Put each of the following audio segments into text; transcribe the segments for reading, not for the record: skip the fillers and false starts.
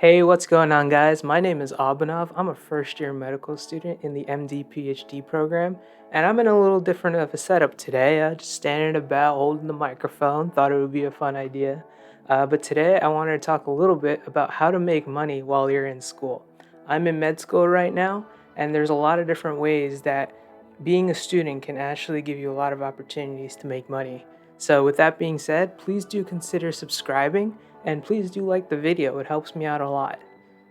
Hey, what's going on, guys? My name is Abhinav. I'm a first year medical student in the MD PhD program, and I'm in a little different of a setup today. Just standing about holding the microphone. Thought it would be a fun idea. But today, I wanted to talk a little bit about how to make money while you're in school. I'm in med school right now, and there's a lot of different ways that being a student can actually give you a lot of opportunities to make money. So, with that being said, please do consider subscribing and please do like the video, it helps me out a lot.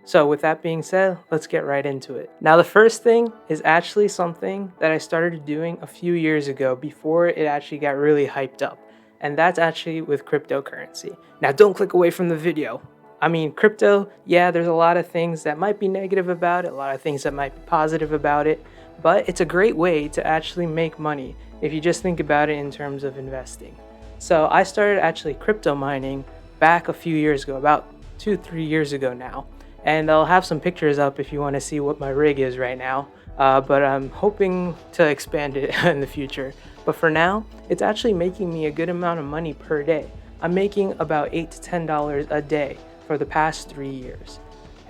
So with that being said, let's get right into it. Now the first thing is actually something that I started doing a few years ago before it actually got really hyped up. And that's actually with cryptocurrency. Now don't click away from the video. I mean, crypto, yeah, there's a lot of things that might be negative about it, a lot of things that might be positive about it, but it's a great way to actually make money if you just think about it in terms of investing. So I started actually crypto mining back a few years ago, about 2-3 years ago now. And I'll have some pictures up if you want to see what my rig is right now. But I'm hoping to expand it in the future. But for now, it's actually making me a good amount of money per day. I'm making about $8 to $10 a day for the past 3 years.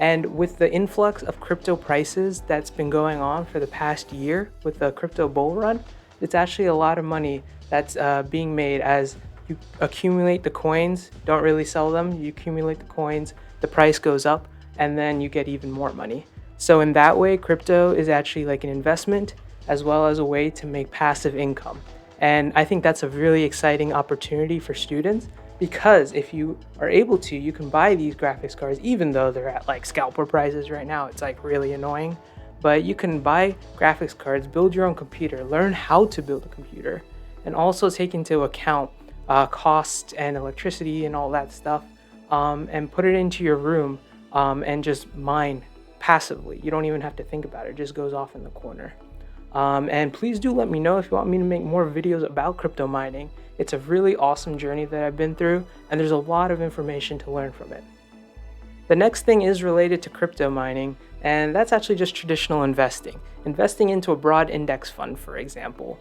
And with the influx of crypto prices that's been going on for the past year with the crypto bull run, it's actually a lot of money that's being made as you accumulate the coins, don't really sell them, you accumulate the coins, the price goes up, and then you get even more money. So in that way, crypto is actually like an investment as well as a way to make passive income. And I think that's a really exciting opportunity for students because if you are able to, you can buy these graphics cards, even though they're at like scalper prices right now, it's like really annoying. But you can buy graphics cards, build your own computer, learn how to build a computer, and also take into account cost and electricity and all that stuff, and put it into your room and just mine passively. You don't even have to think about it. It just goes off in the corner. And please do let me know if you want me to make more videos about crypto mining. It's a really awesome journey that I've been through, and there's a lot of information to learn from it. The next thing is related to crypto mining, and that's actually just traditional investing. Investing into a broad index fund, for example,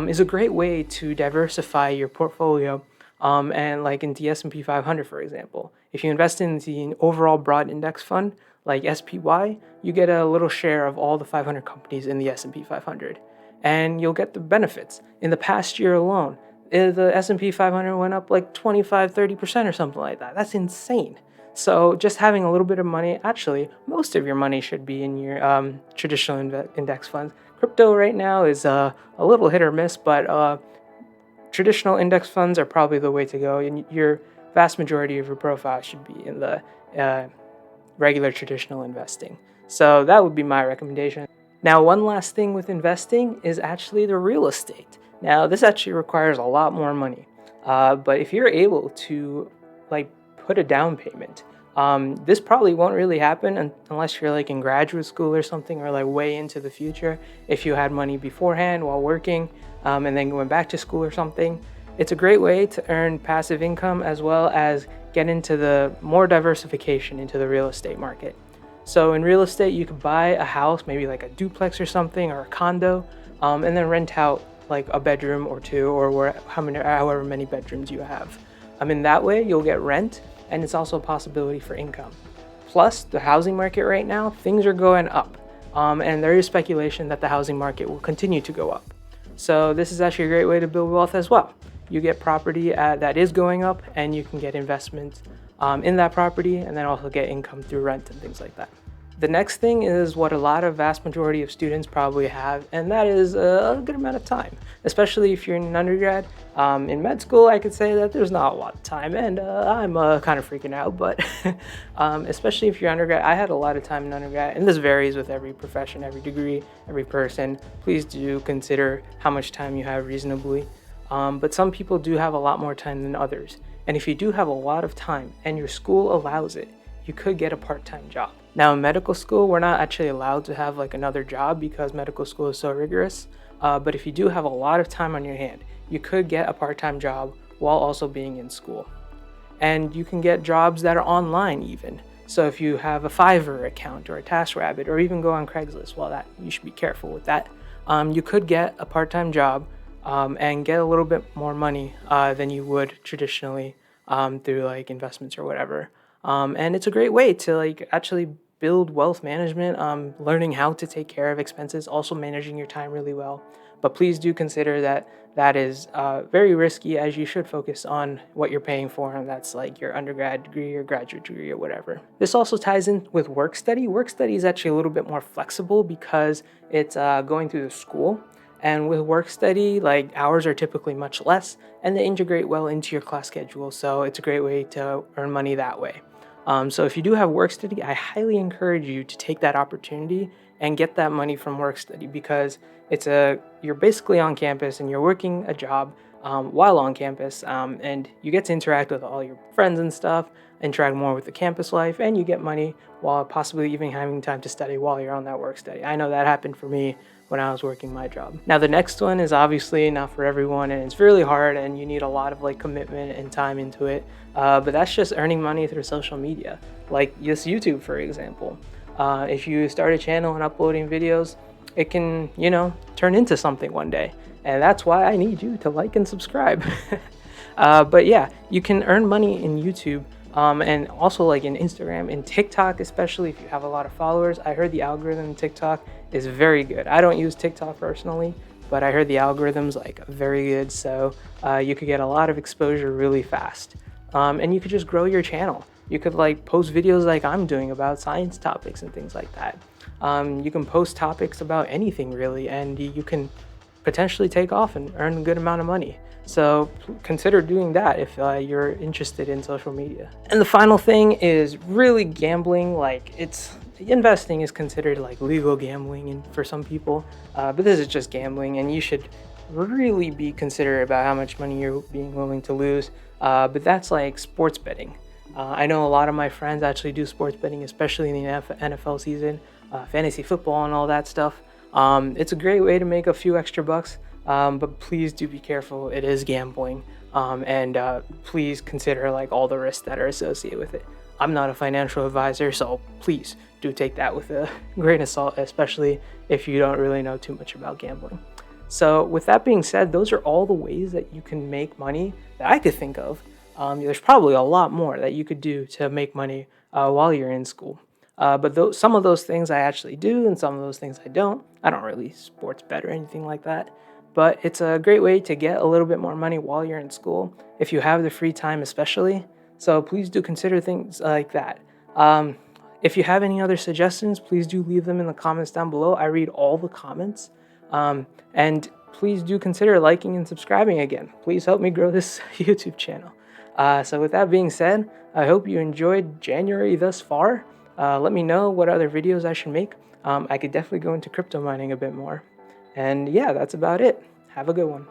is a great way to diversify your portfolio, and like in the S&P 500, for example. If you invest in the overall broad index fund, like SPY, you get a little share of all the 500 companies in the S&P 500, and you'll get the benefits. In the past year alone, the S&P 500 went up like 25-30% or something like that. That's insane. So just having a little bit of money, actually, most of your money should be in your traditional index funds. Crypto right now is a little hit or miss, but traditional index funds are probably the way to go. And your vast majority of your profile should be in the regular traditional investing. So that would be my recommendation. Now, one last thing with investing is actually the real estate. Now, this actually requires a lot more money, but if you're able to like put a down payment, this probably won't really happen unless you're like in graduate school or something, or like way into the future. If you had money beforehand while working, and then going back to school or something, it's a great way to earn passive income as well as get into the more diversification into the real estate market. So in real estate, you could buy a house, maybe like a duplex or something, or a condo, and then rent out like a bedroom or two, or however many bedrooms you have. In that way, you'll get rent, and it's also a possibility for income. Plus, the housing market right now, things are going up, and there is speculation that the housing market will continue to go up. So this is actually a great way to build wealth as well. You get property that is going up, and you can get investments in that property, and then also get income through rent and things like that. The next thing is what a lot of vast majority of students probably have, and that is a good amount of time, especially if you're in an undergrad. In med school, I could say that there's not a lot of time, and I'm kind of freaking out, but especially if you're undergrad, I had a lot of time in undergrad, and this varies with every profession, every degree, every person. Please do consider how much time you have reasonably, but some people do have a lot more time than others, and if you do have a lot of time and your school allows it, you could get a part-time job. Now in medical school, we're not actually allowed to have like another job because medical school is so rigorous. But if you do have a lot of time on your hand, you could get a part-time job while also being in school. And you can get jobs that are online even. So if you have a Fiverr account or a TaskRabbit, or even go on Craigslist, well, that you should be careful with that. You could get a part-time job and get a little bit more money than you would traditionally through like investments or whatever. And it's a great way to like actually build wealth management, learning how to take care of expenses, also managing your time really well. But please do consider that that is very risky, as you should focus on what you're paying for, and that's like your undergrad degree or graduate degree or whatever. This also ties in with work study. Work study is actually a little bit more flexible because it's going through the school. And with work study, like hours are typically much less and they integrate well into your class schedule. So it's a great way to earn money that way. So if you do have work study, I highly encourage you to take that opportunity and get that money from work study, because you're basically on campus and you're working a job while on campus, and you get to interact with all your friends and stuff, interact more with the campus life, and you get money while possibly even having time to study while you're on that work study. I know that happened for me when I was working my job. Now the next one is obviously not for everyone, and it's really hard and you need a lot of like commitment and time into it. But that's just earning money through social media, like this YouTube, for example. If you start a channel and uploading videos, it can, turn into something one day. And that's why I need you to like and subscribe. But yeah, you can earn money in YouTube, and also like in Instagram and TikTok, especially if you have a lot of followers. I heard the algorithm in TikTok is very good. I don't use TikTok personally, but I heard the algorithm's like very good. So you could get a lot of exposure really fast. And you could just grow your channel. You could like post videos like I'm doing about science topics and things like that. You can post topics about anything really, and you can potentially take off and earn a good amount of money. So consider doing that if you're interested in social media. And the final thing is really gambling. Like investing is considered like legal gambling for some people, but this is just gambling, and you should really be considerate about how much money you're being willing to lose. But that's like sports betting. I know a lot of my friends actually do sports betting, especially in the NFL season, fantasy football and all that stuff. It's a great way to make a few extra bucks, but please do be careful. It is gambling, and please consider like all the risks that are associated with it. I'm not a financial advisor, so please do take that with a grain of salt, especially if you don't really know too much about gambling. So with that being said, those are all the ways that you can make money that I could think of. There's probably a lot more that you could do to make money while you're in school. But some of those things I actually do, and some of those things I don't. I don't really sports bet or anything like that. But it's a great way to get a little bit more money while you're in school, if you have the free time especially. So please do consider things like that. If you have any other suggestions, please do leave them in the comments down below. I read all the comments. And please do consider liking and subscribing again. Please help me grow this YouTube channel. So with that being said, I hope you enjoyed January thus far. Let me know what other videos I should make. I could definitely go into crypto mining a bit more. And yeah, that's about it. Have a good one.